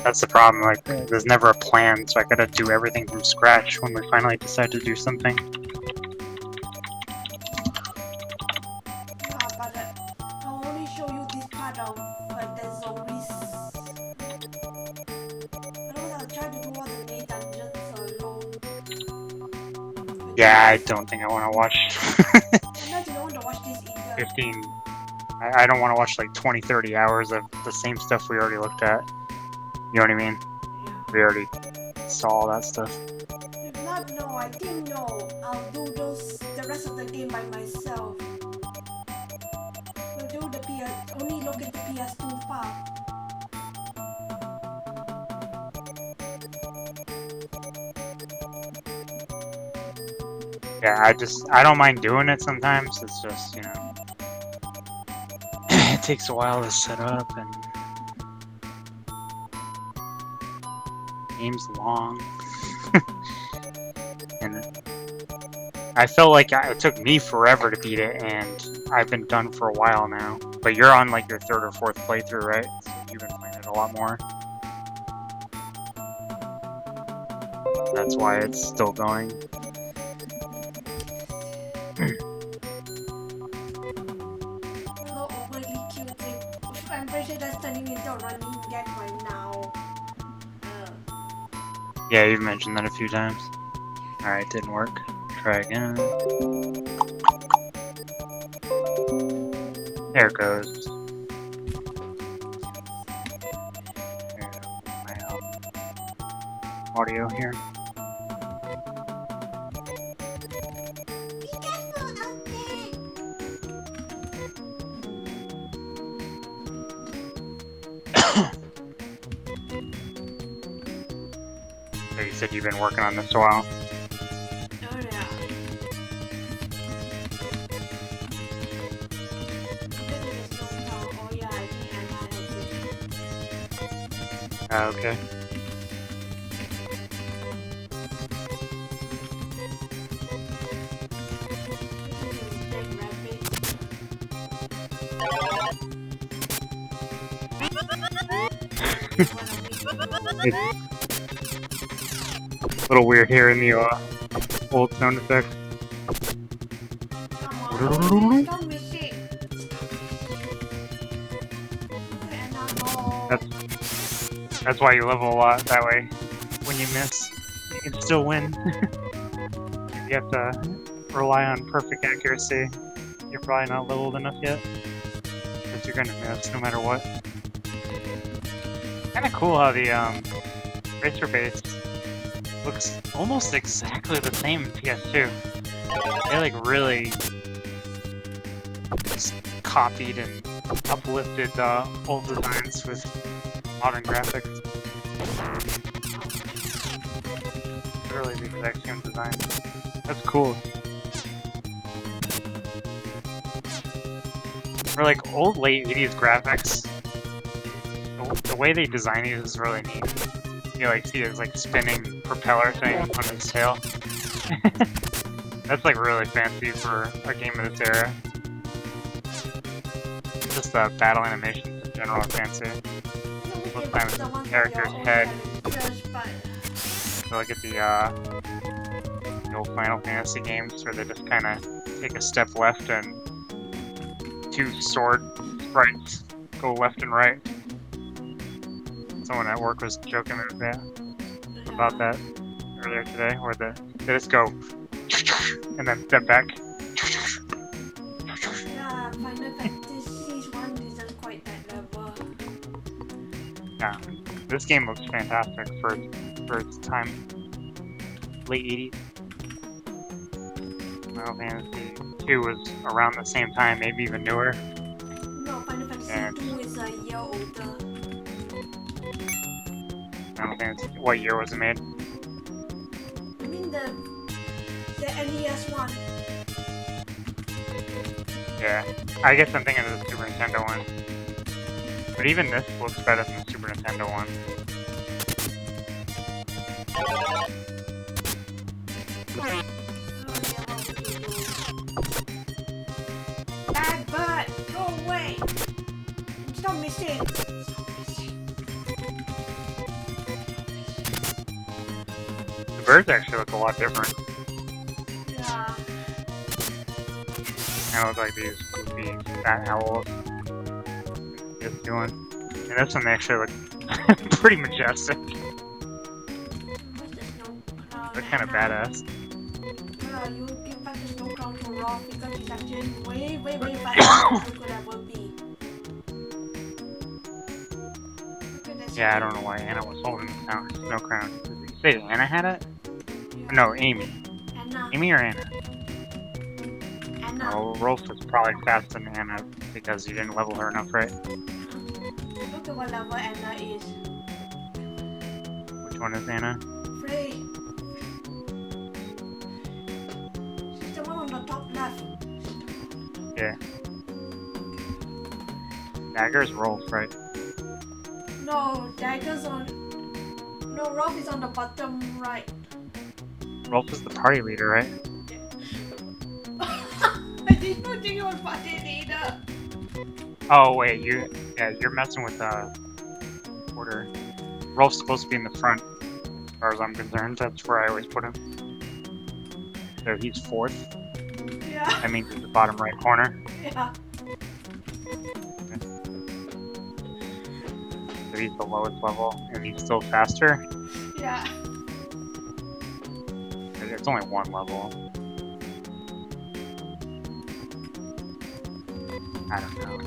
That's the problem, like, there's never a plan, so I gotta do everything from scratch when we finally decide to do something. Yeah, but I'll only show you this part of the zombies. I don't know, I'll try to do all the main dungeons alone. Yeah, I don't think I want to watch Unless you don't want to watch this either. 15... I don't want to watch like 20, 30 hours of the same stuff we already looked at. You know what I mean? Yeah. We already saw all that stuff. If not, no, I think no. I'll do the rest of the game by myself. We'll do the only look at the PS2 file. Yeah, I don't mind doing it sometimes, it's just, you know, it takes a while to set up and game's long. And I felt like it took me forever to beat it, and I've been done for a while now. But you're on like your 3rd or 4th playthrough, right? So you've been playing it a lot more. That's why it's still going. I'm pretty sure that's turning into a running gag right now. Yeah, you've mentioned that a few times. Alright, didn't work. Try again. There it goes. There, my audio here. So you said you've been working on this a while. Oh yeah. Oh yeah, I think I Okay. It's a little weird hearing the old sound effects. Don't miss it. That's why you level a lot, that way when you miss, you can still win. If you have to rely on perfect accuracy, you're probably not leveled enough yet. Because you're gonna miss no matter what. Kinda cool how the racer base looks almost exactly the same in PS2. They like really just copied and uplifted old designs with modern graphics. Really the exact same design. That's cool. For like old late 80s graphics, the way they design these is really neat. You like see his like spinning propeller thing on his tail. That's like really fancy for a game of this era. Just the battle animations in general are fancy. Most times the character's head. So look at the old Final Fantasy games where they just kind of take a step left and two sword sprites go left and right. Someone at work was joking about that earlier today, where they just go and then step back. Yeah, Final Fantasy 1 isn't quite that level. Yeah, this game looks fantastic for its time. Late 80s. Final Fantasy 2 was around the same time, maybe even newer. No, Final Fantasy 2 is a year older. Final Fantasy, what year was it made? I mean the NES one. Yeah, I guess I'm thinking of the Super Nintendo one. But even this looks better than the Super Nintendo one. Bad bird, go away! Stop missing! birds actually look a lot different. Yeah. Kind of look like these goofy fat owls. Just doing. And this one they actually look pretty majestic. Where's the snow crown? They're kind of badass. Yeah, you give back the snow crown to Rob because he's actually way faster than you could ever be. Look at this. Yeah, I don't know why Anna was holding the snow crown. Did you say Anna had it? Yeah. No, Amy. Anna. Amy or Anna? Anna. Oh, Rolf was probably faster than Anna because you didn't level her enough, right? Look at what level Anna is. Which one is Anna? 3. She's the one on the top left. Yeah. Dagger's Rolf, right? No, Dagger's on... No, Rob is on the bottom right. Rolf is the party leader, right? I didn't know you were party leader. Oh wait, you're messing with order. Rolf's supposed to be in the front, as far as I'm concerned. That's where I always put him. So he's 4th. Yeah. That means he's the bottom right corner. Yeah. So he's the lowest level, and he's still faster. Yeah. It's only one level. I don't know.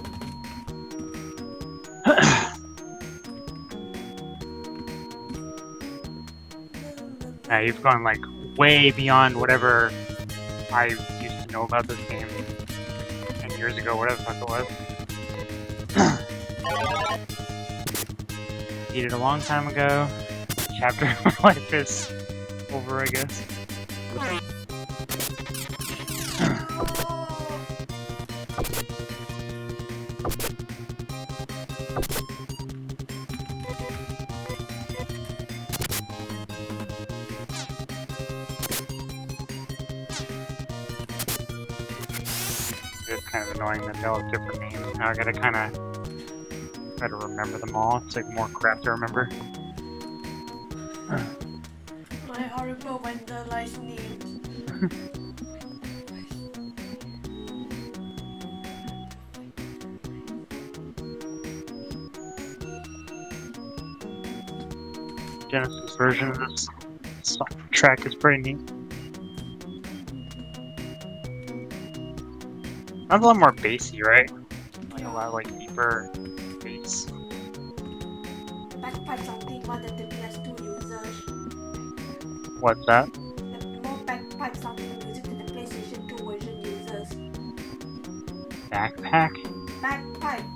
You've gone like way beyond whatever I used to know about this game 10 years ago, whatever the fuck it was. Beat it a long time ago. Chapter of my life is over, I guess. It's kind of annoying that they all have different names. Now I gotta kind of try to remember them all. It's like more crap to remember. My horrible vandalized names. Genesis version of this track is pretty neat. Sounds a lot more bassy, right? Like a lot like deeper bass. Backpipe something more than the PS2 users. What's that? The more backpipe something music than the PlayStation 2 version users. Backpack? Backpipe.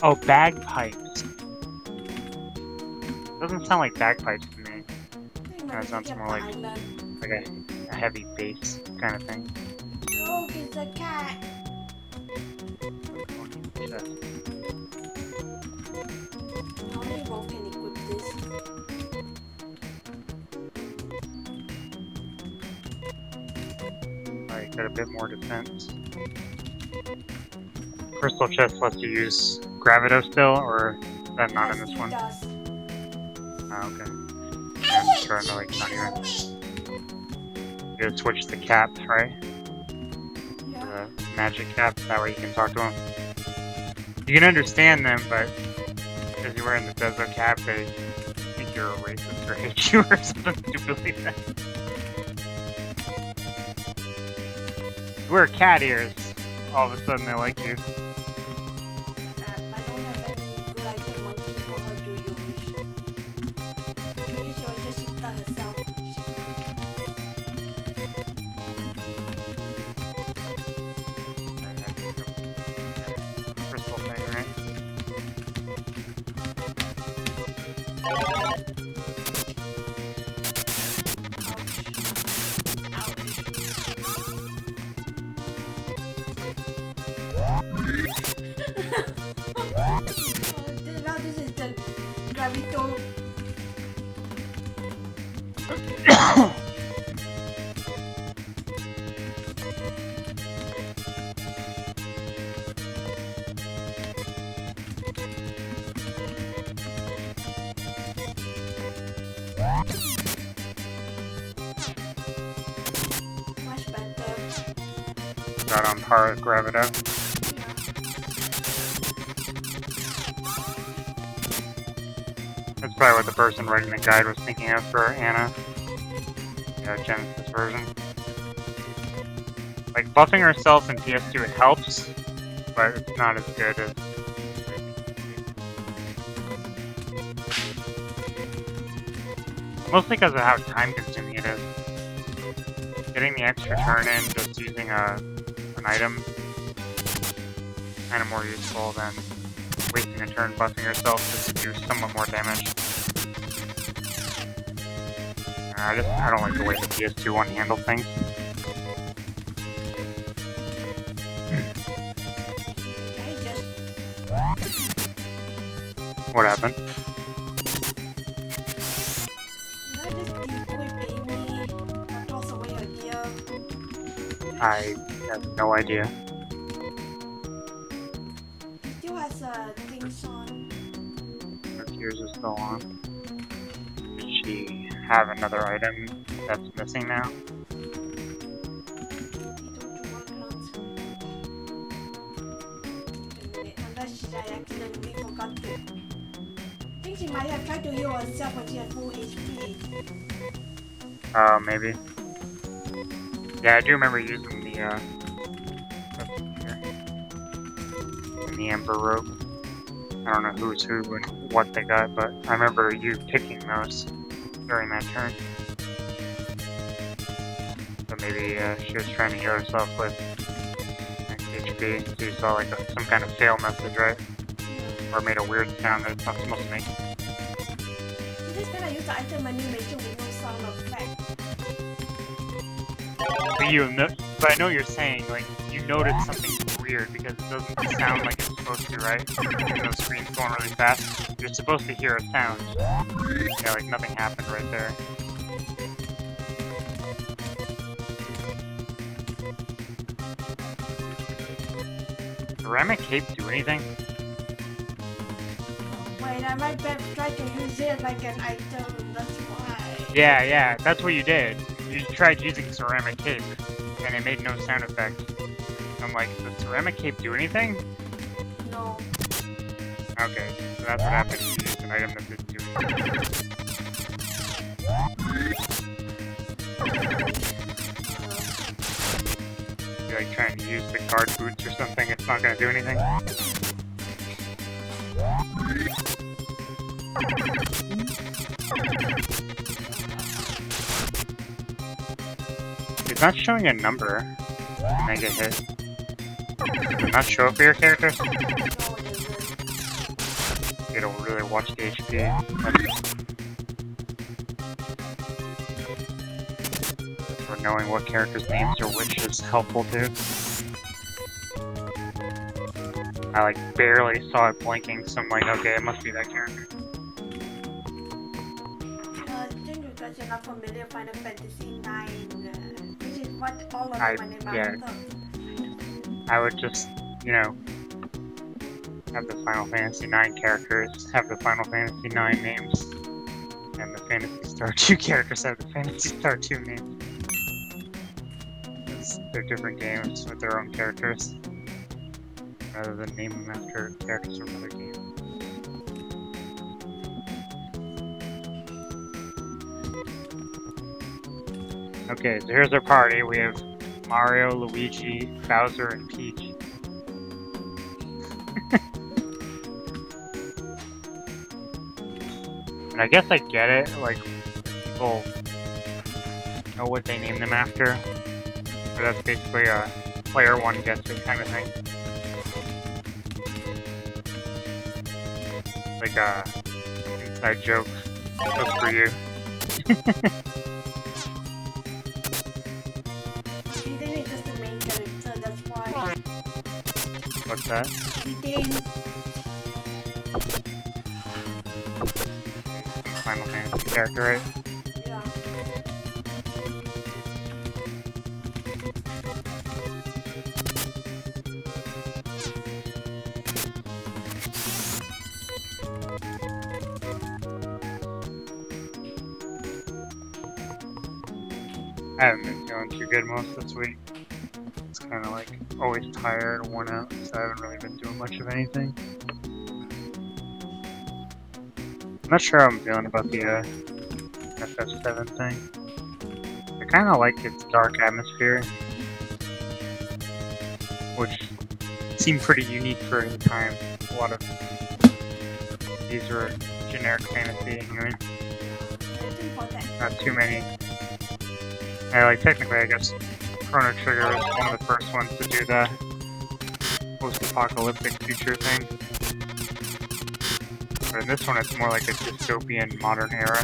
Oh, bagpipes. Doesn't sound like bagpipes to me. That sounds more like a heavy bass kind of thing. Rogue is a cat. Only Rogue can equip this. Alright, got a bit more defense. Crystal chest lets you use Gravito still, or is that not in this one? Does. Oh, okay. Yeah, I'm trying to like not here. You gotta switch the caps, right? Yeah. The magic caps, that way you can talk to them. You can understand them, but because you're wearing the Dezo cap, they think you're a racist or hate you or something stupid like that. You wear cat ears, all of a sudden they like you. I don't have any good idea what people do use. Maybe she was just shifter herself. Crystal thing, right? Now this is the Gravito. about on par with Gravito. That's probably what the person writing the guide was thinking of for Anna. Genesis version. Like, buffing herself in PS2 it helps, but it's not as good as... Mostly because of how time-consuming it is. Getting the extra turn in just using an item kind of more useful than wasting a turn buffing yourself just to do somewhat more damage. I don't like the way the PS2 one handled things. What happened? I have no idea. He still has things on. Her gears are still on. Did she have another item that's missing now? Unless I accidentally forgot to. I think she might have tried to heal herself when she had full HP. Maybe. Yeah, I do remember using the Amber Rope. I don't know who's who and what they got, but I remember you picking those during that turn. So maybe she was trying to heal herself with HP, so you saw like some kind of fail message, right? Or made a weird sound that it's not supposed to make. You just gotta use the item animation with no sound effect. But I know you're saying, like, you noticed something weird because it doesn't sound like it's supposed to, right? Even though the screen's going really fast, you're supposed to hear a sound. Yeah, like nothing happened right there. Ceramic cape do anything? Wait, I might try to use it like an item, that's why. Yeah, that's what you did. You tried using ceramic cape, and it made no sound effect. I'm like, does ceramic cape do anything? No. Okay, so that's what happened. You used an item that didn't do anything. You're like trying to use the guard boots or something, it's not gonna do anything. It's not showing a number when I get hit. Does it not show up for your characters? You don't really watch the HP. For knowing what characters' names are which is helpful too. I like barely saw it blinking, so I'm like, okay, it must be that character. I think you guys are not familiar with Final Fantasy 9, which is what all of them are named after. I would just, you know, have the Final Fantasy 9 characters have the Final Fantasy 9 names, and the Phantasy Star 2 characters have the Phantasy Star 2 names. They're different games with their own characters, rather than name them after characters from other games. Okay, so here's our party. We have Mario, Luigi, Bowser, and Peach. And I guess I get it, like, people know what they name them after. So that's basically a player one gets it kind of thing. Like a inside joke. Just for you. Eden is just the main character, that's why. What's that? Eden. Final Fantasy character, right? Yeah. I haven't been feeling too good most of this week. It's kind of like always tired, worn out, so I haven't really been doing much of anything. I'm not sure how I'm feeling about the FF7 thing. I kind of like its dark atmosphere, which seemed pretty unique for its time. A lot of these were generic fantasy anyway. Not too many. Yeah, like technically I guess Chrono Trigger was one of the first ones to do the post-apocalyptic future thing. But in this one it's more like a dystopian modern era.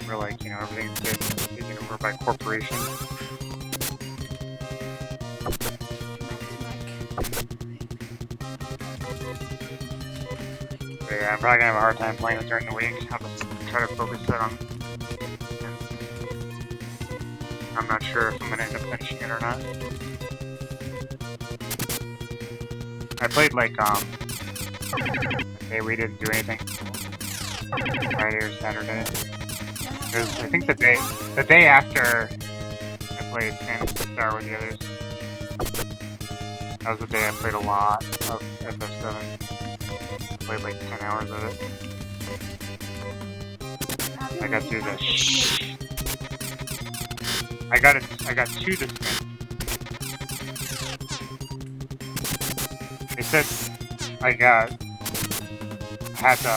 Where like, you know, everything's getting taken over by corporations. But yeah, I'm probably gonna have a hard time playing it during the week. I'll just try to focus it on. I'm not sure if I'm gonna end up finishing it or not. I played like okay, we didn't do anything Friday or Saturday. It was, I think the day after I played Phantasy Star with the others. That was the day I played a lot of FF7. Played like 10 hours of it. I got through the I got to the spin. They said I had to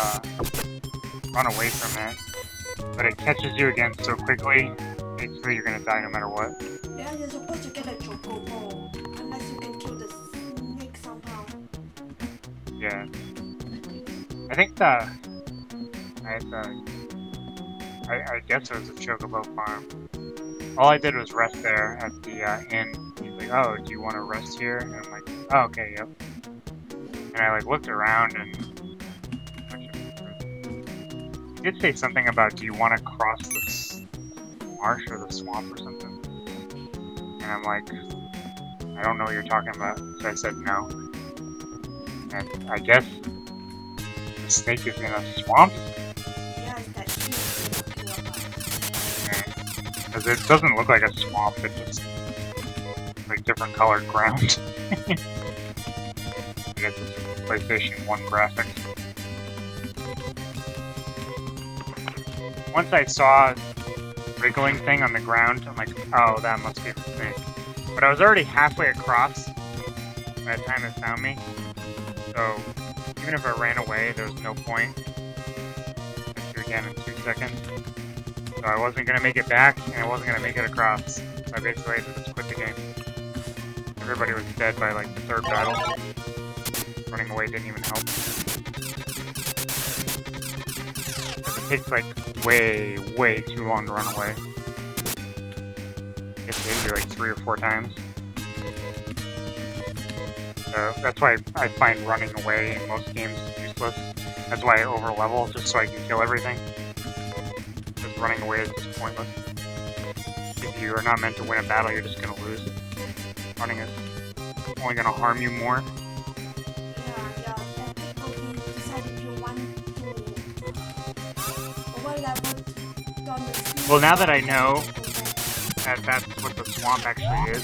run away from it, but it catches you again so quickly, basically you're gonna die no matter what. Yeah, you're supposed to get a chocobo, unless you can kill the snake somehow. Yeah. I think I guess it was a chocobo farm. All I did was rest there at the inn. He's like, oh, do you want to rest here? And I'm like, oh, okay, yep. And I like looked around and he did say something about, do you want to cross this marsh or the swamp or something? And I'm like, I don't know what you're talking about. So I said no. And I guess the snake is in a swamp? Yeah, it's that huge. Because it doesn't look like a swamp, it's just like different colored ground. I guess it's PlayStation 1 graphics. Once I saw a wriggling thing on the ground, I'm like, oh, that must be the snake. But I was already halfway across by the time it found me. So even if I ran away, there was no point. I'll you again in 2 seconds. So I wasn't going to make it back, and I wasn't going to make it across. So I basically had to just quit the game. Everybody was dead by like the 3rd battle. Running away didn't even help. It takes like way too long to run away. It hit you like 3 or 4 times. So that's why I find running away in most games useless. That's why I overlevel, just so I can kill everything. Because running away is just pointless. If you are not meant to win a battle, you're just gonna lose. Running is only gonna harm you more. Yeah, technically decide if you want to overlevel on the speed. Well, now that I know that that's what the swamp actually is,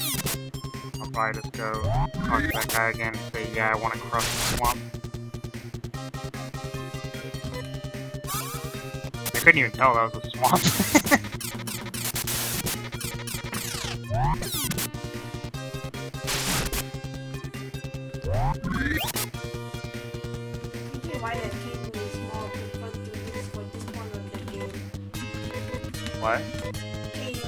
I'll probably just go talk to that guy again and say, yeah, I want to cross the swamp. I couldn't even tell that was a swamp. Why that game is more preferred to use for this one of the game. What? Game.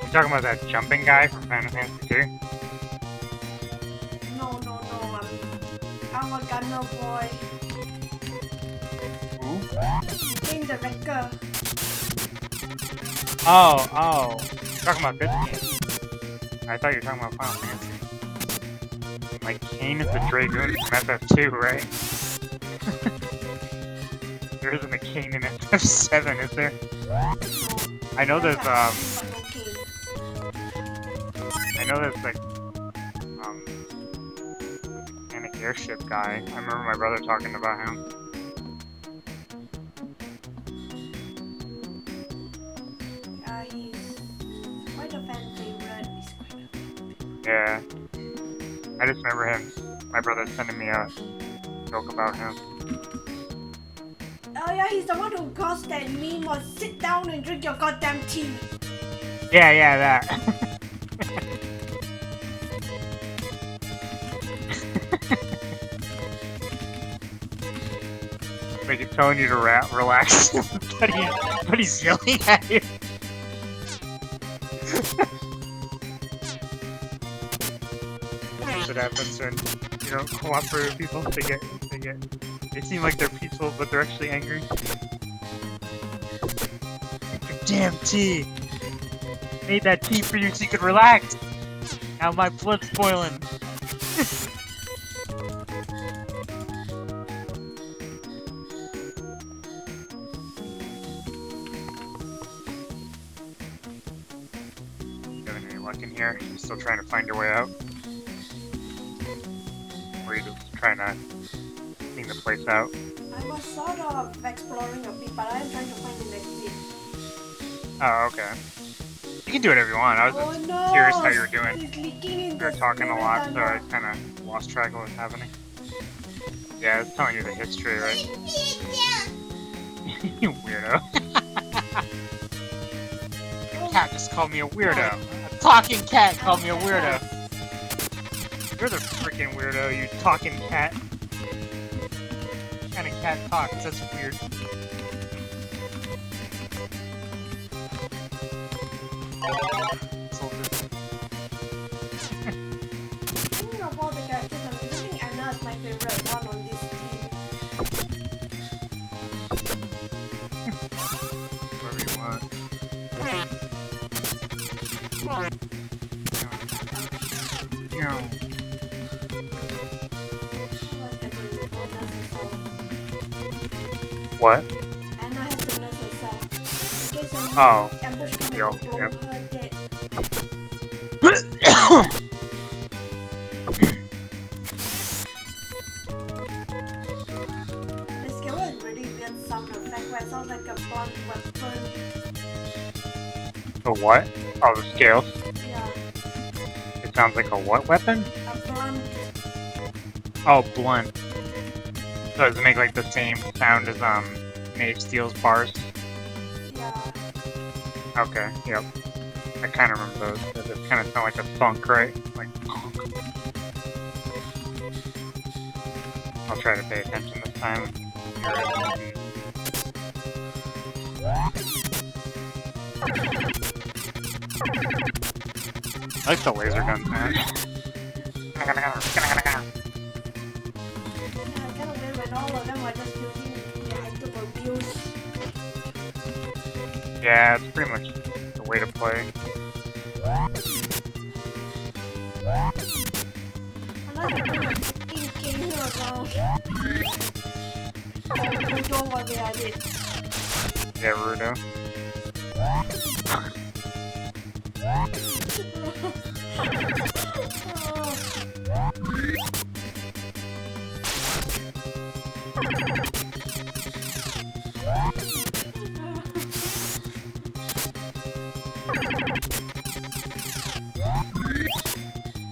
You talking about that jumping guy from Final Fantasy 2? No, I'm a gunner boy. Who? Game director. Oh. You're talking about this game. I thought you were talking about Final Fantasy. Like, Kane is the Dragoon from FF2, right? There isn't a Kane in FF7, is there? I know there's Okay. like mechanic airship guy. I remember my brother talking about him. He's quite a fan favorite. Yeah. I just remember him. My brother sending me a joke about him. Oh yeah, he's the one who caused that meme was sit down and drink your goddamn tea. Yeah, that. Like he's telling you to relax, but he's yelling at you. That's what happens when you don't cooperate with people. They seem like they're peaceful, but they're actually angry. Damn tea! Made that tea for you so you could relax. Now my blood's boiling. Having any luck in here? You still trying to find your way out? Or are you just trying to clean the place out? I was sort of exploring a bit, but I'm trying to find the exit. Oh, okay. You can do whatever you want. I was just curious how you were doing. You were talking a lot, so I kind of lost track of what's happening. Yeah, it's telling you the history, right? You weirdo. The cat just called me a weirdo. A talking cat called me a weirdo. You're the freaking weirdo, you talking cat. What kind of cat talks? That's weird. Thinking of all the characters, I'm thinking Anna is my favorite one on this team. Whatever you want. What? Anna has to nurse herself. In case an Oh. ambush comes Yep, and blow yep. her dead. The skill is really weird sound effect where it sounds like a blunt weapon. The what? Oh, the scales. Yeah, It sounds like a what weapon? a blunt. Oh, blunt. So does it make like the same sound as Mage Steel's bars? Yeah. Okay, yep. I kind of remember those. They just kind of sound like a thunk, right? Like thunk. I'll try to pay attention this time. I like the laser gun, man. Yeah, kind of weird when all of them are just using the item abuse. Yeah, it's pretty much the way to play. I like the fucking game here around. Oh, you don't want me at it. Yeah, Rudo.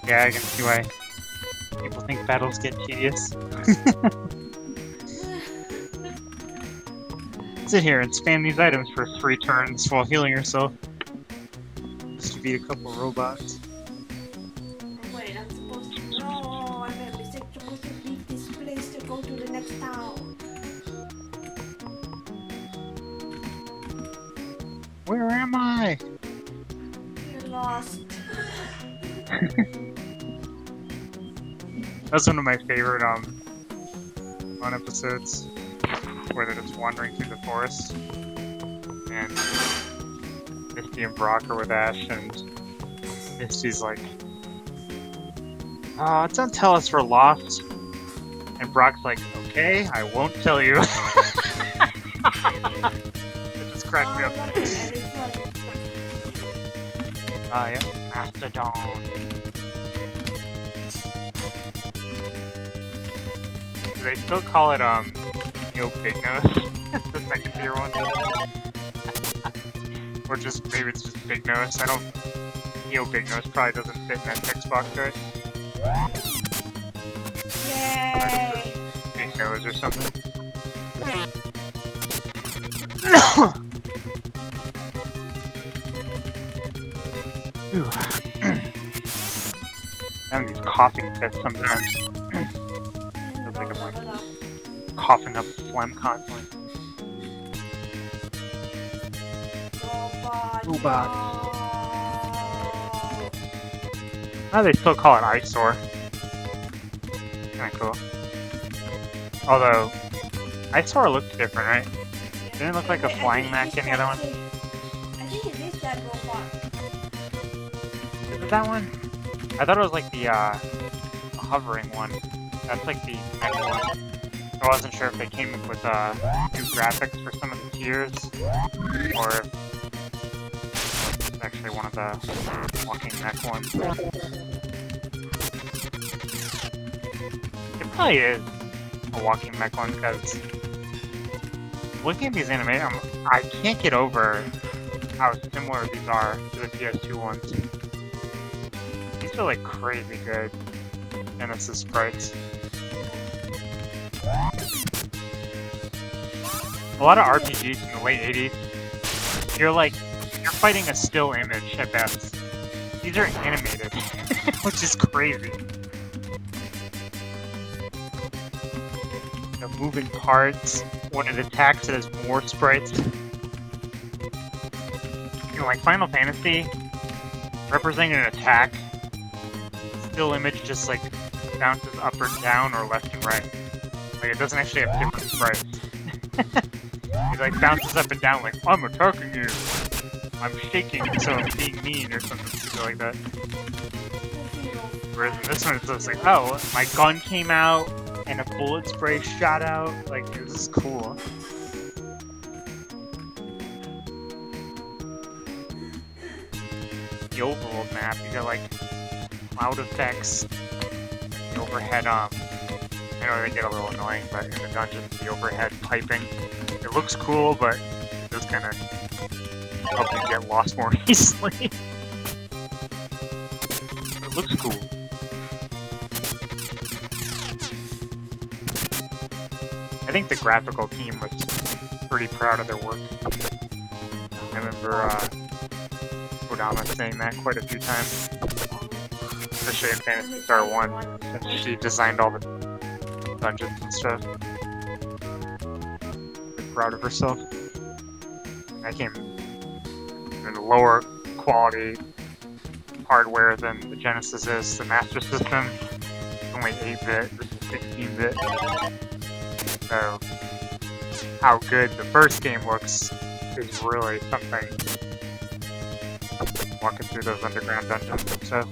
Yeah, I can see why people think battles get tedious. Sit here and spam these items for 3 turns while healing yourself. Just to beat a couple robots. Wait, I'm supposed to. No, I made a mistake. Supposed to leave this place to go to the next town. Where am I? You're lost. That's one of my favorite fun episodes where they're just wandering through the forest and Misty and Brock are with Ash and Misty's like, don't tell us we're lost. And Brock's like, okay, I won't tell you. It just cracked me up. Very funny. Yeah. Mastodon. Do they still call it, Big Nose? The second tier one? Or just, maybe it's just Big Nose. I don't... Big Nose probably doesn't fit in that text box, right? Yay! Big Nose or something. Ooh. Having these coughing fits sometimes. Feels like I'm like coughing up phlegm constantly. Robot. Oh, they still call it eyesore. Kinda cool. Although, eyesore looked different, right? Didn't it look like a flying mech in the other one? I think it is that robot. Is it that one? I thought it was like the hovering one. That's like the mech one. I wasn't sure if they came up with new graphics for some of the tiers, or if it's actually one of the walking mech ones. It probably is a walking mech one, because looking at these animations, I can't get over how similar these are to the PS2 ones. These are like crazy good Genesis sprites. A lot of RPGs in the late 80s, you're fighting a still image at best. These are animated, which is crazy. The moving parts, when it attacks it has more sprites. You know, like Final Fantasy, representing an attack, still image just like bounces up or down or left and right. Like it doesn't actually have different sprites. It like bounces up and down like, I'm attacking you! I'm shaking so I'm being mean or something stupid like that. Whereas in this one it's just like, oh, my gun came out and a bullet spray shot out. Like, this is cool. The overworld map, you got like cloud effects, the overhead, I know they get a little annoying, but in the dungeons, the overhead piping, it looks cool, but it does kind of help you get lost more easily. It looks cool. I think the graphical team was pretty proud of their work. I remember Kodama saying that quite a few times, especially in Phantasy Star 1, since she designed all the dungeons and stuff. Pretty proud of herself. I came in a lower quality hardware than the Genesis is. The Master System is only 8-bit, this is 16-bit. So, how good the first game looks is really something. Walking through those underground dungeons and stuff.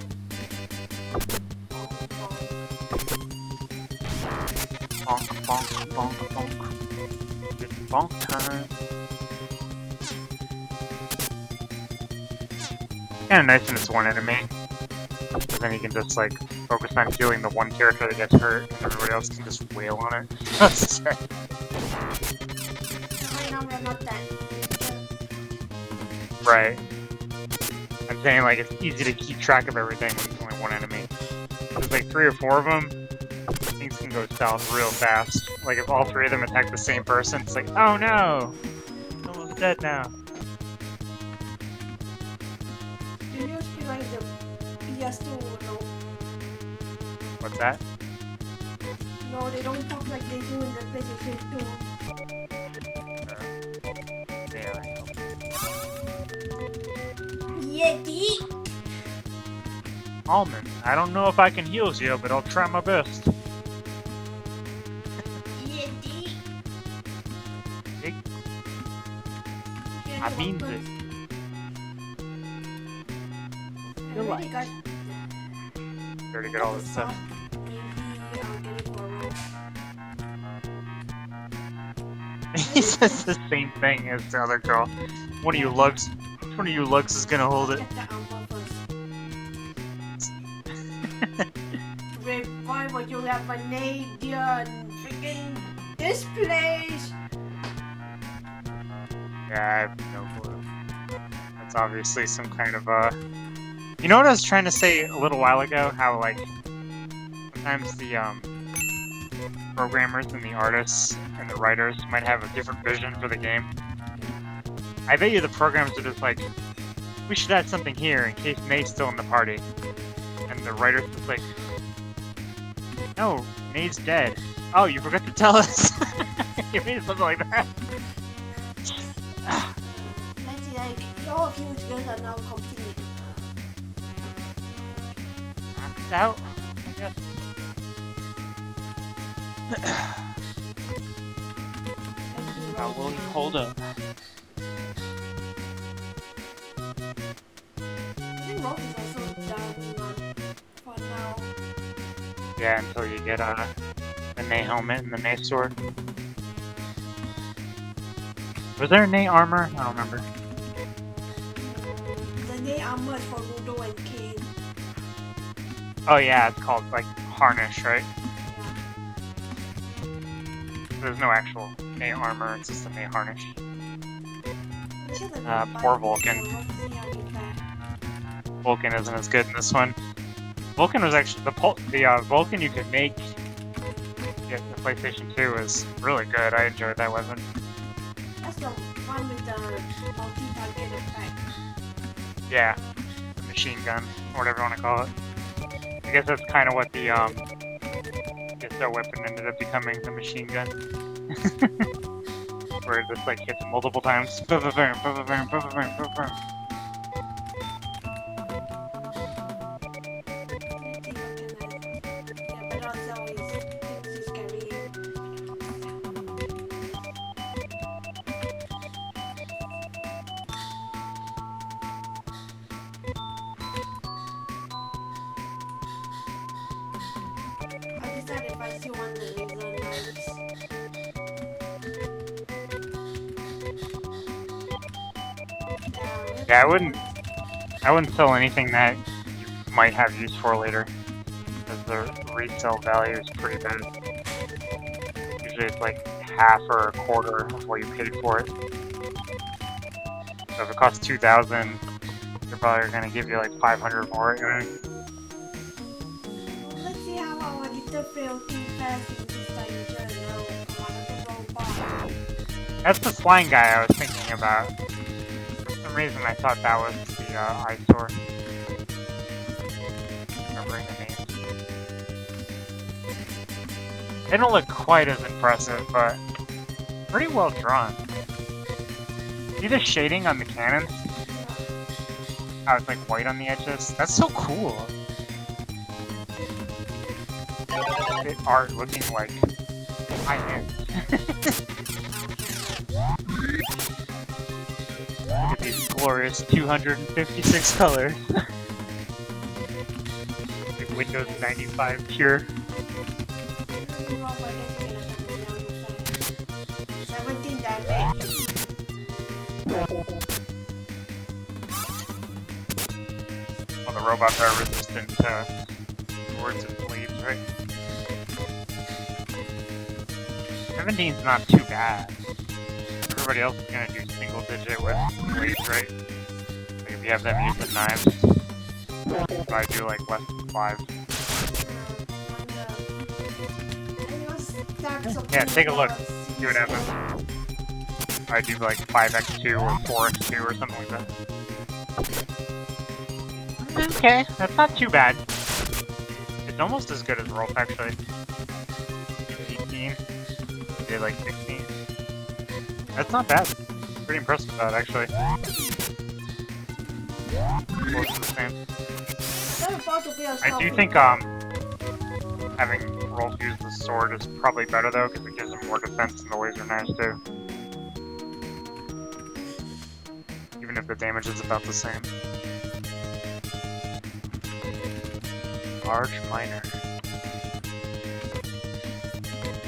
Bonk, bonk, bonk, bonk. It's bonk time. Kinda nice when it's one enemy. Because then you can just like focus on killing the one character that gets hurt and everybody else can just wail on it. That's right. Right now we're not that. Right. I'm saying like it's easy to keep track of everything when it's only one enemy. If there's like 3 or 4 of them, things can go south real fast. Like if all 3 of them attack the same person, it's like, oh no! Someone's dead now. Do you feel like the PS2 no? What's that? No, they don't talk like they do in the PlayStation 2. Yeah, I know. Yeti! Almond, I don't know if I can heal you, but I'll try my best. Yeti! It, I mean it. I already got Already got all this stuff. He says the same thing as the other girl. One of you lugs is gonna hold it. Get the armor first. what you have a Canadian freaking this place. Yeah, I have no clue. That's obviously some kind of You know what I was trying to say a little while ago? How like sometimes the programmers and the artists and the writers might have a different vision for the game. I bet you the programmers are just like, we should add something here in case May's still in the party. And the writer's just like, no, May's dead. Oh, you forgot to tell us. You made something like that. Let's see, like, all of you guys are now complete. Knocked out? Yes. How will you hold up? I think Rock is also done for now. Yeah, until you get the May helmet and the May sword. Was there a May armor? I don't remember. The name armor for Ludo and Kane. Oh yeah, it's called like harness, right? There's no actual May armor, it's just a May harness. Poor Vulcan. Vulcan isn't as good in this one. Vulcan was actually the Vulcan you could make get the PlayStation 2 was really good. I enjoyed that weapon. That's the one with the multi-target effect. Yeah, the machine gun, or whatever you want to call it. I guess that's kind of what the their weapon ended up becoming, the machine gun. Where it just like hits it multiple times. Yeah, I wouldn't sell anything that you might have use for later, because the resale value is pretty bad. Usually it's like half or a quarter of what you paid for it. So if it costs 2,000, they're probably gonna give you like 500 for it. You know? Let's see how our little filthy person is That's the flying guy I was thinking about. For some reason I thought that was the eyesore. Remembering the name. They don't look quite as impressive, but pretty well drawn. See the shading on the cannons? How it's like white on the edges? That's so cool. The art looking like high-end. Look at these glorious 256 colors. Windows 95 pure. 17 damage. Well, the robots are resistant to words and bleeds, right? 17's not too bad. Everybody else is gonna do single digit with blades, right? Like if you have them using knives. If I do like less than 5. Yeah, take a look. See what happens. I do like 5x2 or 4x2 or something like that. Okay, that's not too bad. It's almost as good as Rolf actually. 18. Did like 16. That's not bad. Pretty impressed with that actually. Close to the same. I do think having Rolf use the sword is probably better though, because it gives him more defense than the laser knives do. Even if the damage is about the same. Large miner.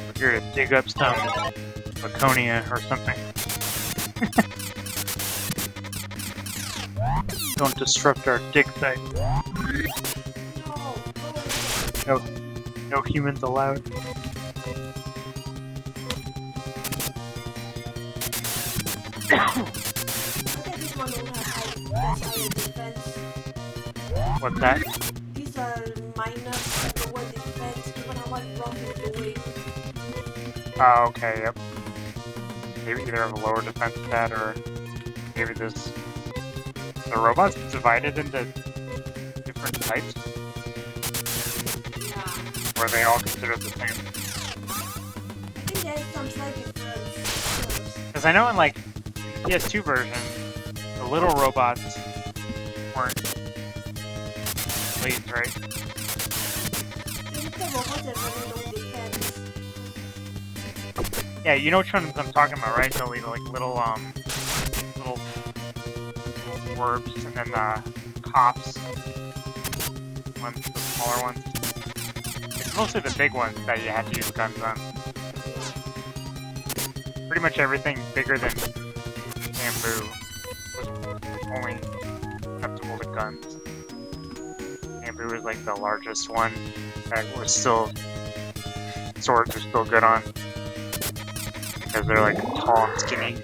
We're here to dig up some Laconia or something. Don't disrupt our dig site. No. No humans allowed. This one don't have higher defense. What's that? These are minus lower defense, given how much rock is doing. Oh, okay, yep. Maybe either have a lower defense stat or maybe this. The robots divided into different types? Yeah. Or are they all considered the same? I think there's some slight difference. Because I know in like the PS2 version, the little robots weren't blades, right? The robots have really low defense. Yeah, you know which ones I'm talking about, right? The like little little orbs, and then the cops ones, the smaller ones. It's mostly the big ones that you have to use guns on. Pretty much everything bigger than bamboo was only acceptable to guns. Bamboo was like the largest one that was still swords are still good on because they're like tall and skinny.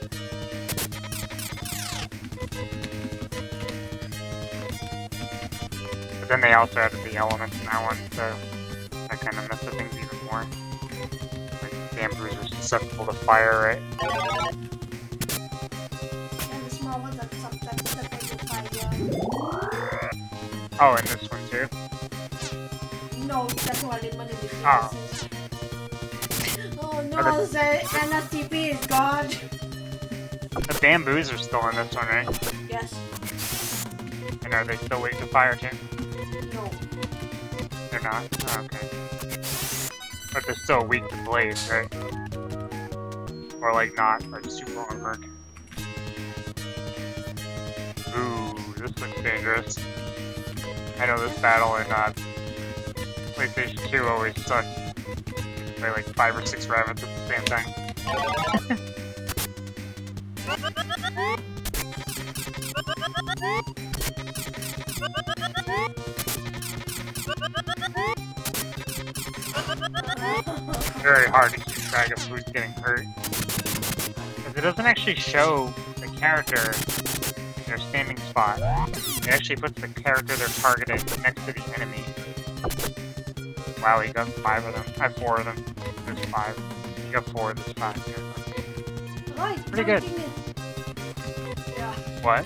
But then they also added the elements in that one, so that kind of messed with things even more. Like bamboos are susceptible to fire, right? And the small ones are susceptible to fire. Oh, and this one too? No, that's what I did money with. Oh. Oh no, Anna's TP is gone. The bamboos are still in this one, right? Yes. And are they still weak to fire too? No. They're not? Oh, okay. But they're still weak to blades, right? Or like not, like super armored. Ooh, this looks dangerous. I know this battle in PlayStation 2 always sucked. You play like 5 or 6 rabbits at the same time. Very hard to keep track of who's getting hurt. Because it doesn't actually show the character in their standing spot. It actually puts the character they're targeting next to the enemy. Wow, you got 5 of them. I have 4 of them. There's 5. You got 4, there's 5. Right, Pretty good. Yeah. What?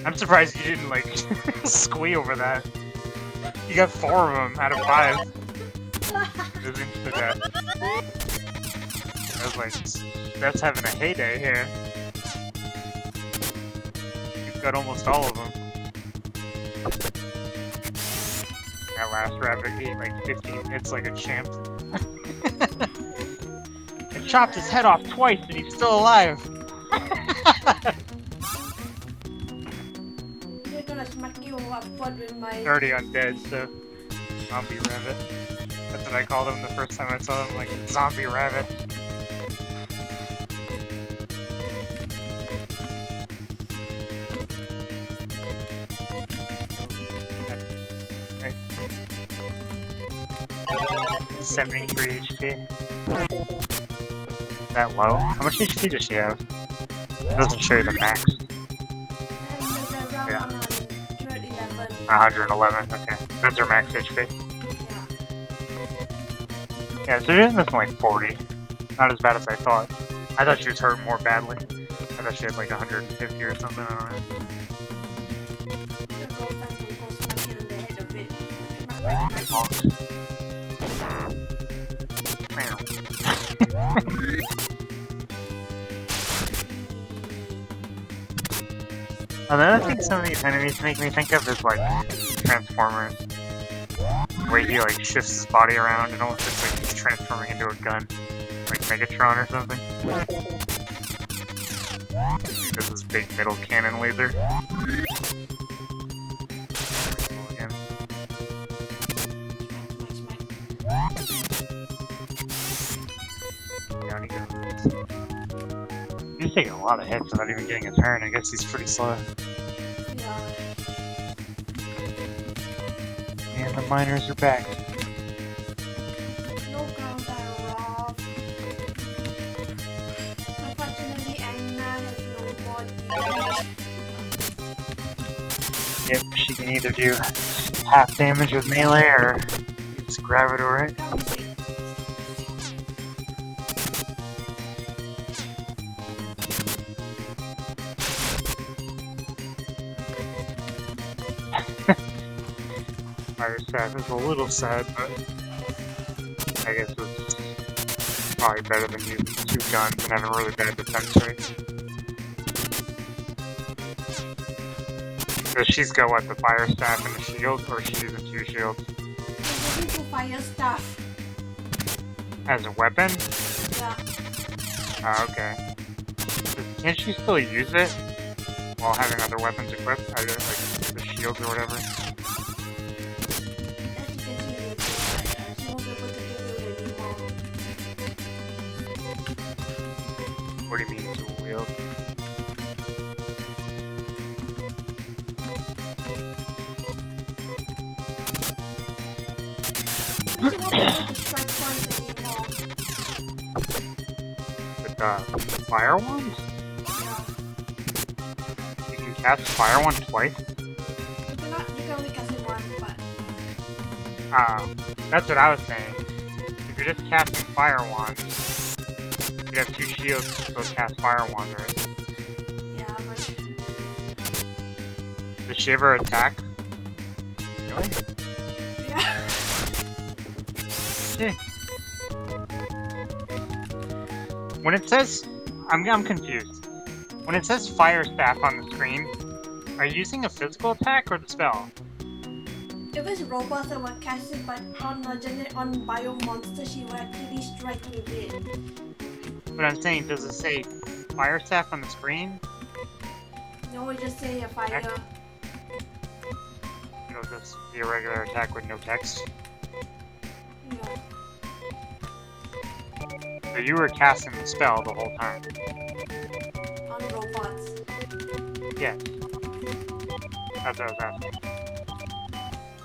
I'm surprised you didn't, like, squee over that. You got 4 of them out of 5. It was instant death. I was like, that's having a heyday here. You've got almost all of them. That last rabbit ate like 15 hits like a champ. It chopped his head off twice and he's still alive. You're gonna smack you up with my... Already undead, so zombie rabbit. That's what I called him the first time I saw him, like zombie rabbit. Okay. 73 HP. That low? How much HP does she have? It doesn't show you the max. Yeah. 111, okay. That's her max HP. Yeah, so she's missing like 40. Not as bad as I thought. I thought she was hurt more badly. I thought she had like 150 or something, I don't know. Another thing some of these enemies make me think of is like Transformers. The way he like shifts his body around and almost looks like he's transforming into a gun. Like Megatron or something. He does this big middle cannon laser. Again. Down he goes. He's taking a lot of hits without even getting a turn. I guess he's pretty slow. And the miners are back. can either do half damage with melee or you just grab it right. Fire staff is a little sad, but I guess it's probably better than using 2 guns and having really bad defense rates. So she's got what, the fire staff and the shield, or she's using 2 shields? I'm using 2 fire staff. As a weapon? Yeah. Oh, okay. Can't she still use it while having other weapons equipped? Either like the shields or whatever? What do you mean dual wield? With the fire ones? You can cast fire one twice? You can only cast it once, but... That's what I was saying. If you're just casting fire wands, you have 2 shields to still cast fire wands, right? Yeah, but... Does she ever attack? Really? Yeah. Yeah. When it says... I'm confused. When it says fire staff on the screen, are you using a physical attack or the spell? If it's robots, I would cast it, but on biomonster, she would actually strike with it. But I'm saying, does it say fire staff on the screen? No, it just say a fire. It'll just be a regular attack with no text. Yeah. So you were casting the spell the whole time? On robots. Yeah. That's what I was asking.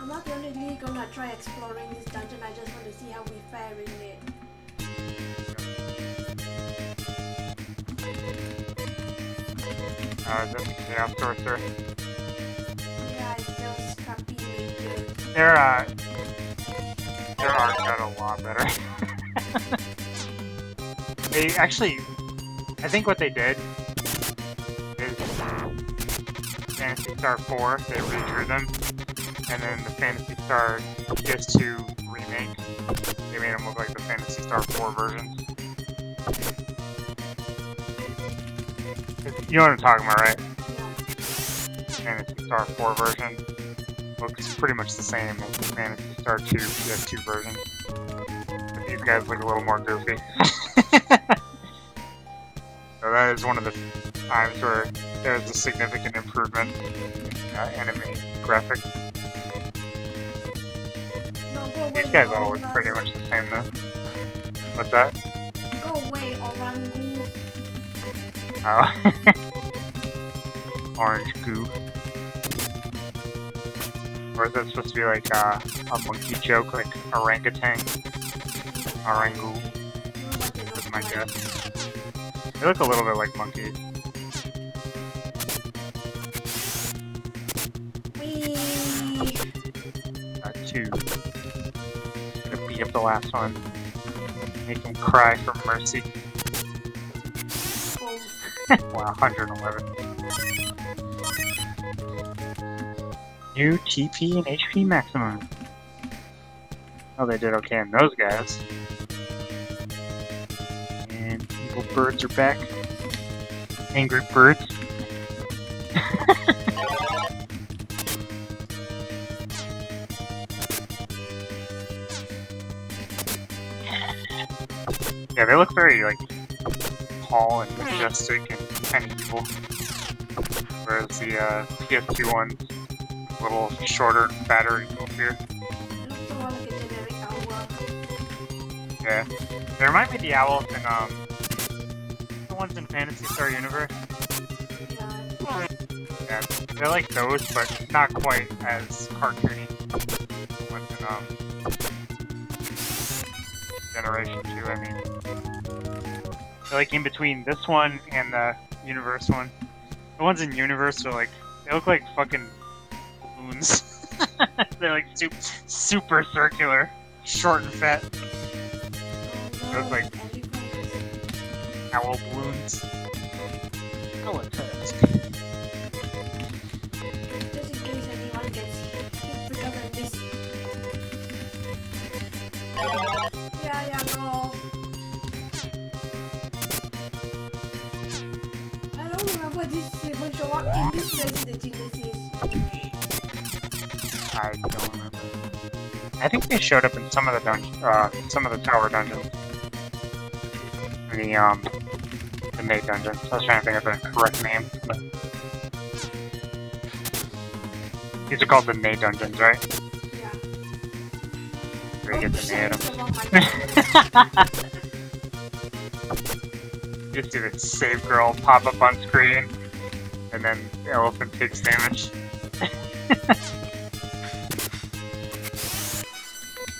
I'm not really gonna try exploring this dungeon, I just want to see how we fare in it. Is that the Chaos Sorcerer? Yeah, it's those crappy mages. Their art got a lot better. They actually, I think what they did is Phantasy Star 4, they redrew them, and then the Phantasy Star PS2 remake, they made them look like the Phantasy Star 4 versions. You know what I'm talking about, right? Phantasy Star 4 version looks pretty much the same as the Phantasy Star 2 PS2 version. But these guys look a little more goofy. So that is one of the times where there's a significant improvement in anime graphics. No, These guys all look pretty much the same though. What's that? Go away, orangu. Oh. Orange goo. Or is that supposed to be like a monkey joke, like orangutan? Orangu. That's my guess. They look a little bit like monkeys. Whee! Got 2. Gonna beat up the last one. Make him cry for mercy. Boom. Wow, 111. New TP and HP maximum. Oh, they did okay on those guys. And evil birds are back. Angry birds. Yeah, they look very, like, tall and majestic and kind of evil. Whereas the PS2 ones, a little shorter and fatter and goofier. It looks more like a generic owl. Yeah. They remind me of the owls in, the ones in Phantasy Star Universe. Yeah. Yeah, they're like those, but not quite as cartoony. The ones in, Generation 2, I mean. They're like in between this one and the Universe one. The ones in Universe are like, they look like fucking balloons. They're like super circular, short and fat. Oh, Look like elephants. owl balloons. Oh, it's Just in case anyone gets hit because of this. Yeah, no. I don't remember this even show up in this place in the Genesis. I don't remember. I think they showed up in some of the some of the tower dungeons. The May dungeons. I was trying to think of the correct name. But... These are called the May dungeons, right? Yeah. Where you get the May items. You see the save girl pop up on screen, and then the elephant takes damage.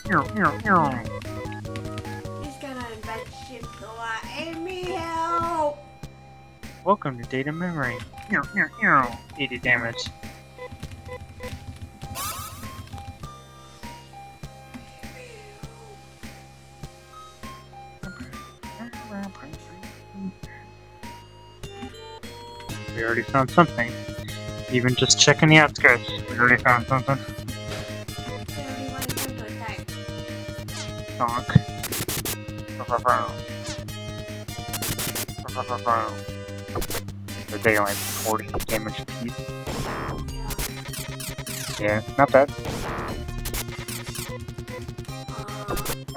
He's gonna invent shit to Amy, help! Welcome to data memory. 80 damage. We already found something. Even just checking the outskirts, we already found something. Everyone is going to attack. Donk. They're taking like 40 damage a piece. Yeah. Yeah, not bad.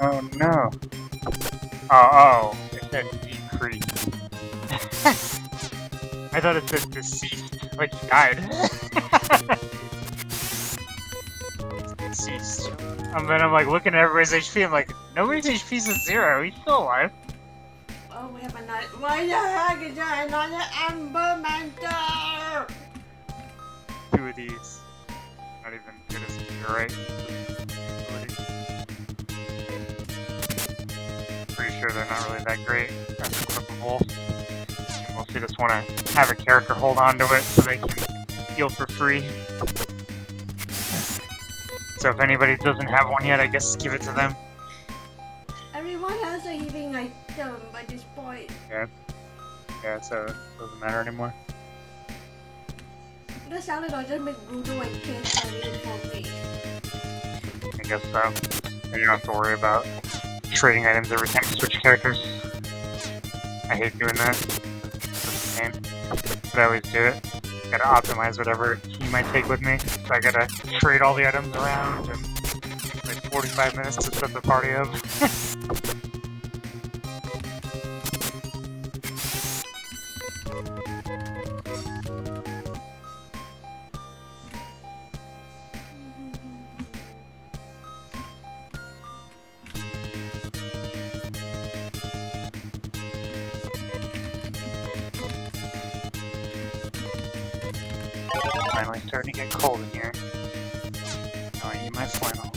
Uh, Oh no. Oh, it said decrease. I thought it said deceased, like he died. Deceased. And then I'm like looking at everybody's HP, I'm like, nobody's HP is 0, he's still alive. oh, we have another. Why the heck is there another Amber Mentor? 2 of these. Not even good as you're right. Pretty sure they're not really that great as equipable. You mostly just want to have a character hold on to it so they can heal for free. So if anybody doesn't have one yet, I guess give it to them. Everyone has a healing item by this point. Yeah, so it doesn't matter anymore. The salad or just make Bruno and Ken carry it for me. I guess so. And you don't have to worry about trading items every time you switch characters. I hate doing that. It's a pain. But I always do it. Gotta optimize whatever team I take with me. So I gotta trade all the items around and like 45 minutes to set the party up. Finally starting to get cold in here. Now I need my flannel.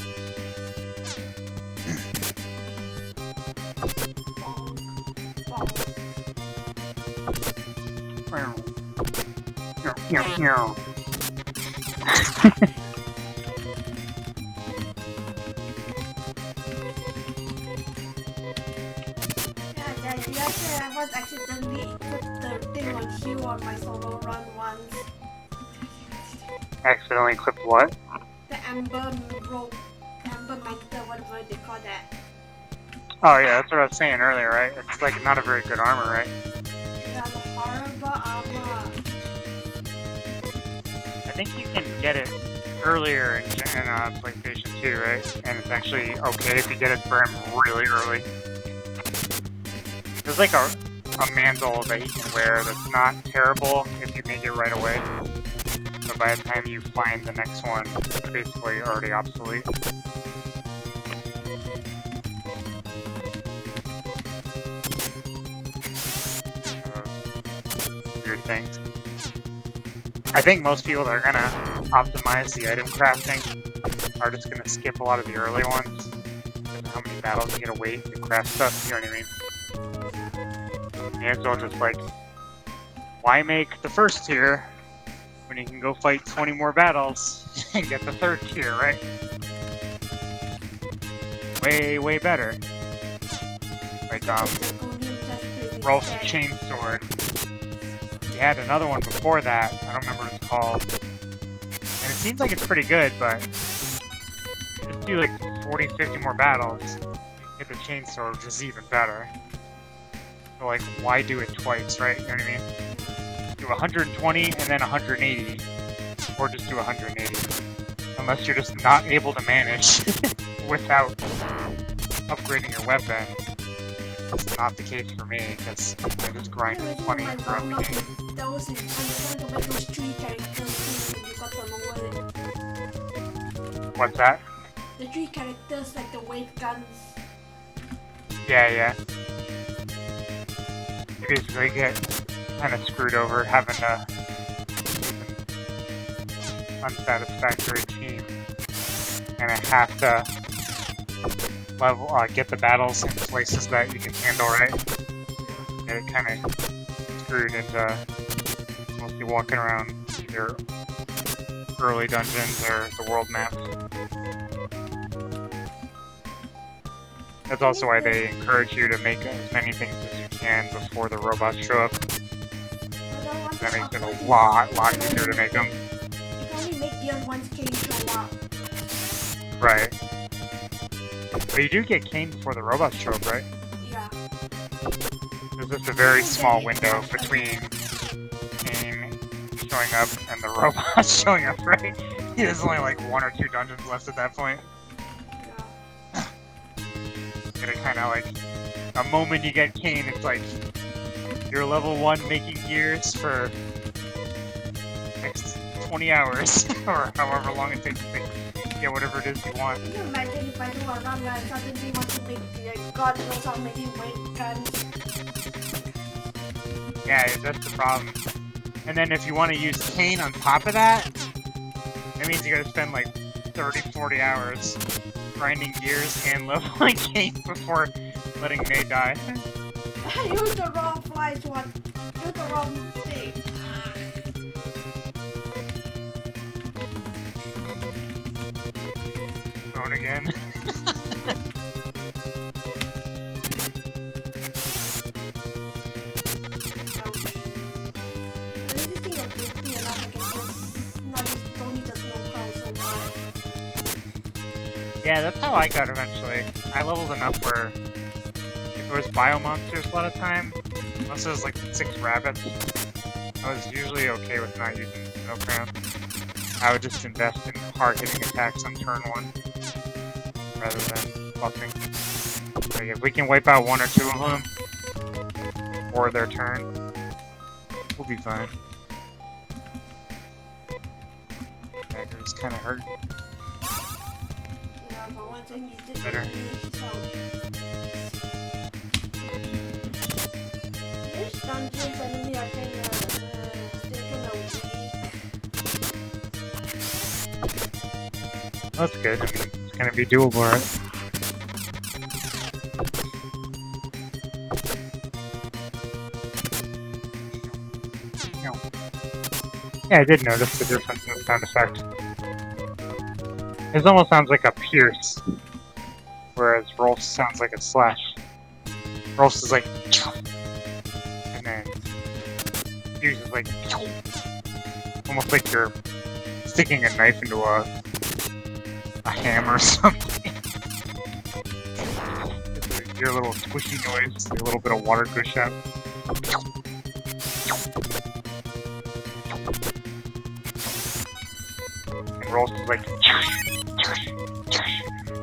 Yeah, the idea is I was accidentally put the thing on Hugh on my solo run once. Accidentally clipped what? The Amber rope, Amber Mentor, whatever they call that. Oh yeah, that's what I was saying earlier, right? It's like not a very good armor, right? Yeah, the horrible armor. I think you can get it earlier in PlayStation 2, right? And it's actually okay if you get it for him really early. There's like a mantle that he can wear that's not terrible if you make it right away. But by the time you find the next one, it's basically already obsolete. Weird things. I think most people that are gonna optimize the item crafting are just gonna skip a lot of the early ones. Because of how many battles you gotta wait to craft stuff, you know what I mean? May as well just like, why make the first tier when you can go fight 20 more battles? and get the 3rd tier, right? Way better. Like, Rolf's Chainsword. He had another one before that, I don't remember what it's called. And it seems like it's pretty good, but just do like 40, 50 more battles, get the Chainsword, which is even better. So like, why do it twice, right? You know what I mean? Do 120 and then 180. Or just do 180. Unless you're just not able to manage without upgrading your weapon. That's not the case for me, because I just grind 20 throughout the game. Those I'm trying to make those 3 characters you got the lower it. What's that? The 3 characters, like the wave guns. Yeah. You basically get kind of screwed over having to unsatisfactory team, and I have to level get the battles in places that you can handle, right? Get it kind of screwed into mostly walking around either early dungeons or the world map. That's also why they encourage you to make as many things as you can before the robots show up. That makes it a lot easier to make them. You can only make the other ones Kane show up. Right. But you do get Kane before the robots show up, right? Yeah. There's just a very small window between Kane showing up and the robots showing up, right? There's only like 1 or 2 dungeons left at that point. Yeah. Get it kind of like, the moment you get Kane, it's like, you're level 1 making gears for next 20 hours, or however long it takes to get whatever it is you want. Can you imagine if I do a run and suddenly want to make like God knows how many wave guns? Yeah, that's the problem. And then if you want to use Kane on top of that, that means you gotta spend like 30, 40 hours grinding gears and leveling Kane before letting May die. I used the wrong flies one. Used the wrong thing. Phone again. Yeah, that's how I got eventually. I leveled enough where if it was biomonsters a lot of time, unless it was like 6 rabbits, I was usually okay with not using snow crown. I would just invest in hard-hitting attacks on turn 1, rather than buffing. Like if we can wipe out 1 or 2 of them before their turn, we'll be fine. Dagger's kinda hurt. Better. This dungeon's enemy are taking a week. That's good. I mean, it's gonna be doable, right? No. Yeah, I did notice the difference in the sound effect. It almost sounds like a pierce, whereas Rolf's sounds like a slash. Rolf's is like, and then Hughes is like, almost like you're sticking a knife into a hammer or something. Your little squishy noise, a little bit of water gush out. And Rolf's is like,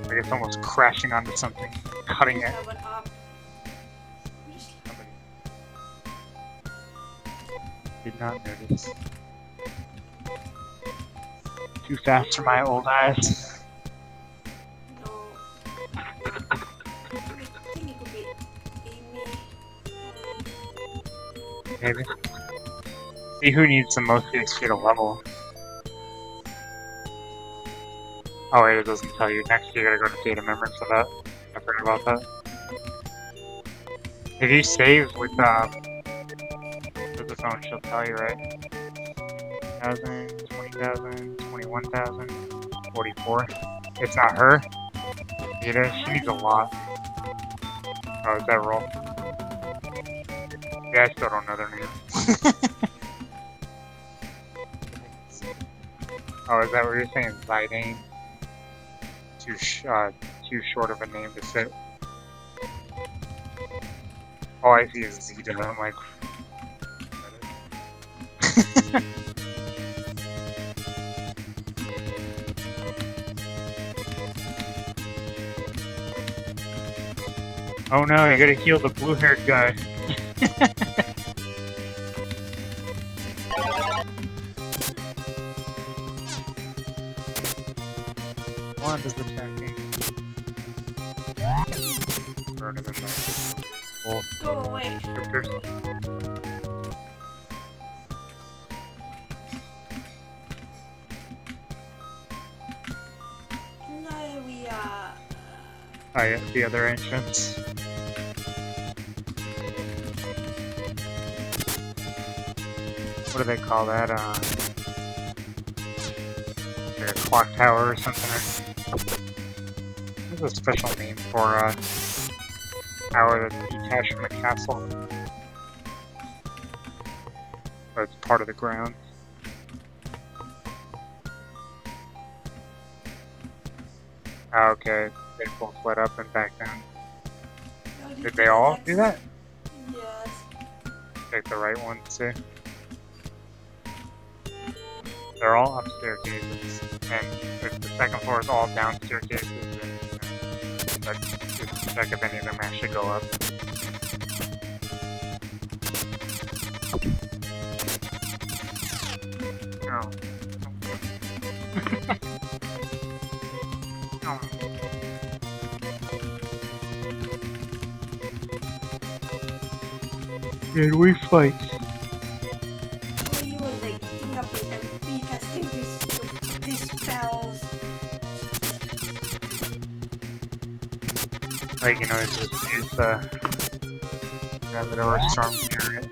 like it's almost crashing onto something, cutting it. Did not notice. Too fast for my old eyes. No. I think it could be Amy. Maybe. See who needs the most XP to level. Oh wait, it doesn't tell you. Next you gotta go to data memory for that. I forgot about that. If you save with the phone, she'll tell you, right? 10,000, 20,000, 21,000, 44. It's not her. It is. She needs a lot. Oh, is that roll? Yeah, I still don't know their name. Oh, is that what you're saying? Zidane? Too short of a name to fit. Oh, I see is Zeta. I'm like, oh no, you gotta heal the blue-haired guy. One is attacking. Burn him in the hole. Go away. Now we are. Oh yeah, the other entrance. What do they call that? Like a clock tower or something. There's a special name for a tower that's detached from a castle. But it's part of the ground. Oh, okay, they both fled up and back down. Did they all do that? Yes. Take the right one too. They're all up staircases, and if the second floor is all down staircases, then just check if any of them actually go up. Oh. Oh. Did we fight? You were like picking up it and be casting these spells. Like, you know, just use the or storm period.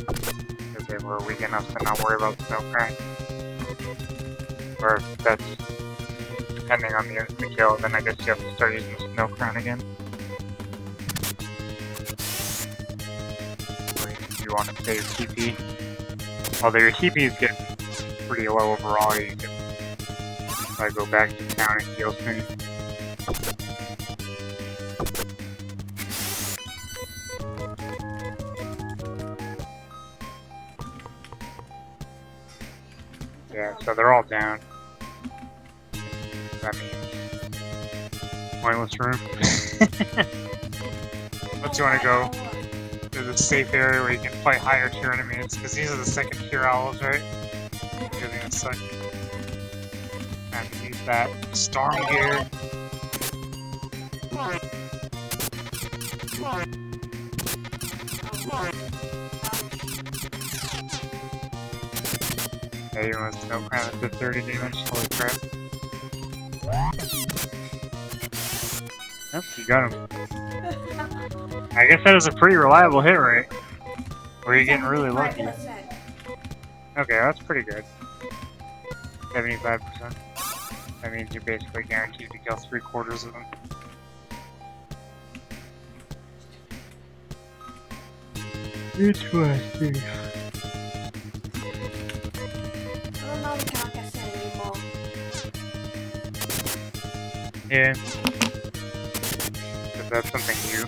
Because they were weak enough to not worry about snow crack. Or if that's depending on the instant kill, then I guess you have to start using the snow crown again. Or if you want to save TP. Although your TP is getting pretty low overall, you can go back to town and heal soon. Yeah, so they're all down. That means pointless room. Unless you want to go to the safe area where you can fight higher tier enemies, because these are the second tier owls, right? You're gonna suck. Have to use that storm gear. Yeah, you want to snow crown at the 30 damage, holy crap. Yep, you got him. I guess that was a pretty reliable hit rate. Or are you getting really lucky? Okay, that's pretty good. 75%. That means you're basically guaranteed to kill 3/4 of them. Interesting. I don't know if I can say anymore. Yeah. If that's something you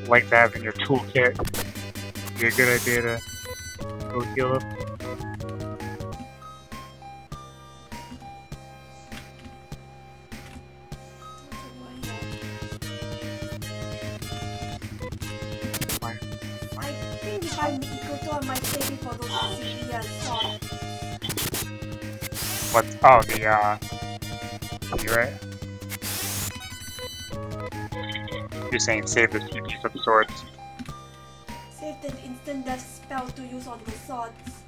like to have in your toolkit, it'd be a good idea to go heal up. I think if I'm equal to, I might save it for those civilian swords. What? Oh, you're right. You're saying save the TP for the swords. Save the instant death spell to use on the swords.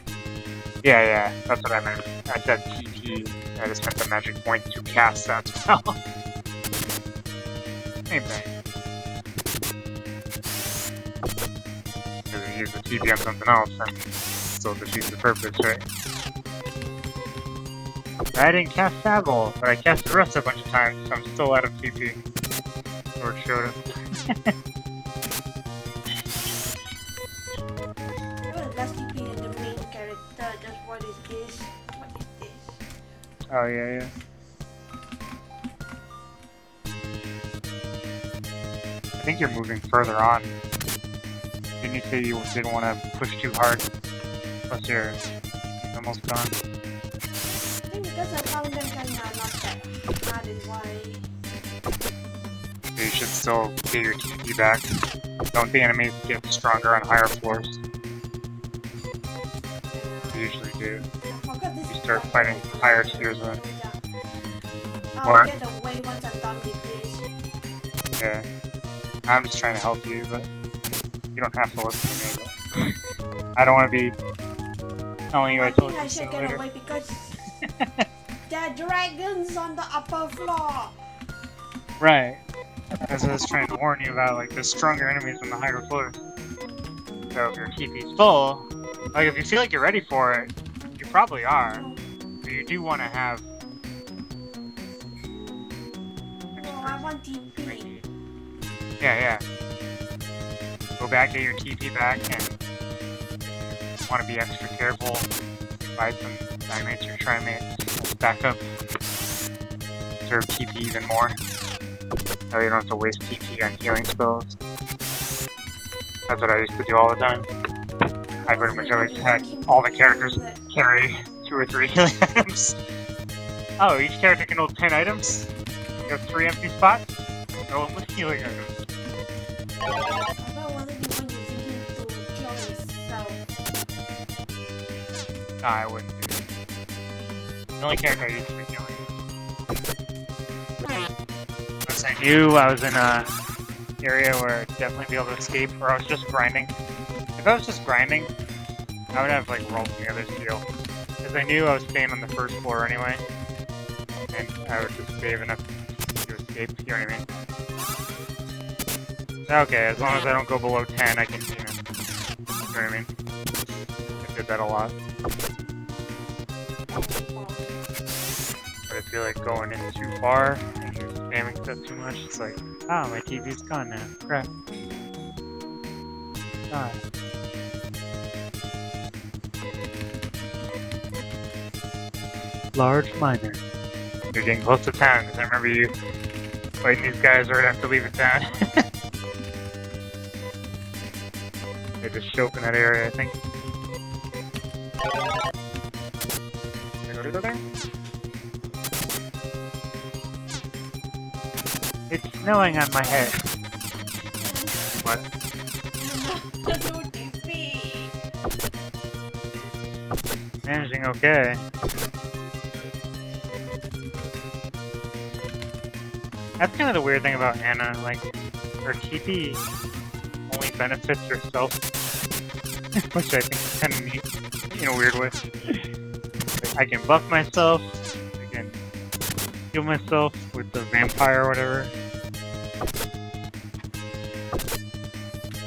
Yeah, that's what I meant. I said TP. I just meant the magic point to cast that spell. Same thing. If you use the TP on something else, then still defeats the purpose, right? I didn't cast Sabble, but I casted Rust a bunch of times, so I'm still out of TP. Or showed it. Well, last TP in the main character, just what is this? What is this? Oh, yeah. I think you're moving further on. Didn't you say you didn't want to push too hard? Plus you're almost gone. I think because I found them kinda not that hard is why. So you should still get your TP back. Don't the enemies get stronger on higher floors? They usually do. You start fighting higher tiers then. I'll get away once I'm done with this. Yeah. I'm just trying to help you, but you don't have to listen to me. But I don't want to be telling you I told you I should get later. away because there are dragons on the upper floor. Right. As I was trying to warn you about, like, there's stronger enemies on the higher floors. So if your TP's full, like, if you feel like you're ready for it, you probably are. But you do want to have... Oh, I want TP. Yeah. Go back, get your TP back, and if you want to be extra careful, buy some Dimates or Trimates, back up, conserve TP even more. Now you don't have to waste TP on healing spells. That's what I used to do all the time. I pretty much always had all the characters carry 2 or 3 healing items. Oh, each character can hold 10 items? You have 3 empty spots? No one with healing items. I thought wasn't the one using him to kill himself. No, I wouldn't do that. The only character I used to be healing. Once I knew I was in a area where I'd definitely be able to escape, or I was just grinding. If I was just grinding, I would have like rolled the other seal. Because I knew I was staying on the first floor anyway. And I would just save enough to escape, you know what I mean? Okay, as long as I don't go below 10, I can, you know what I mean? I did that a lot. But I feel like going in too far, and you're spamming stuff too much, it's like, oh, my TV's gone now. Crap. God. Large miner. You're getting close to town, because I remember you fighting these guys right after leaving town. They just show up in that area, I think. Can I go there? It's snowing on my head. What? Managing okay. That's kind of the weird thing about Anna, like, her TP only benefits herself, which I think is kind of neat, in a weird way. Like, I can buff myself, I can heal myself with the vampire or whatever,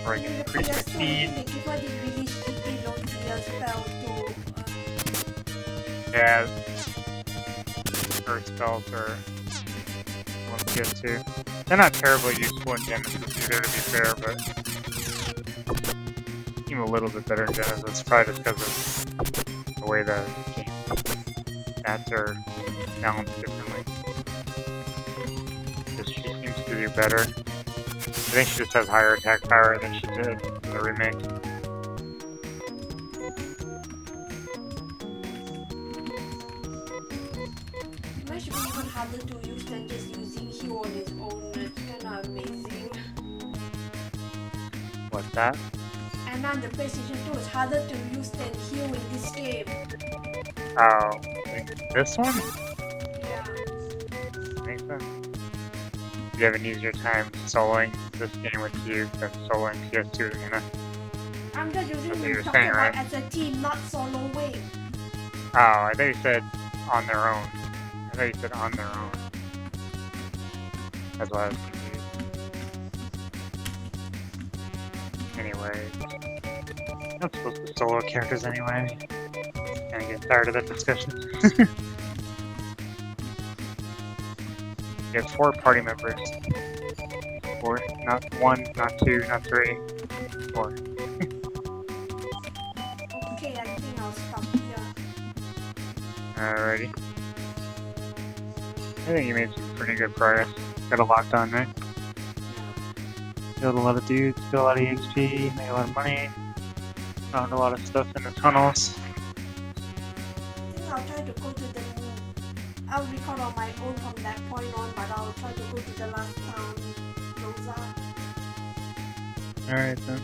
or I can increase my speed. Yeah, earth spells are one to get to. They're not terribly useful in Genesis either, to be fair, but seem a little bit better in Genesis, probably just because of the way the game stats are balanced differently. Because she seems to do better. I think she just has higher attack power than she did in the remake. Harder to use than just using Hugh on his own. It's kinda amazing. What's that? And on the PlayStation 2 is harder to use than Hugh in this game. Oh, like this one? Yeah. Makes sense. You have an easier time soloing this game with you than soloing PS2, you know? I'm just using That's what them you're talking saying, about right? as a team, not soloing. Oh, I thought you said on their own. I thought you said on their own. That's why I was confused. Anyway. not supposed to solo characters anyway. Kinda get tired of that discussion. You have 4 party members. 4, not 1, not 2, not 3. 4. Okay, I think I'll stop here. Alrighty. I think you made some pretty good progress. Got a locked on, right? Killed a lot of dudes, killed a lot of EXP, made a lot of money. Found a lot of stuff in the tunnels. I think I'll try to go to the moon. I'll record on my own from that point on, but I'll try to go to the last town, Rosa. Alright then.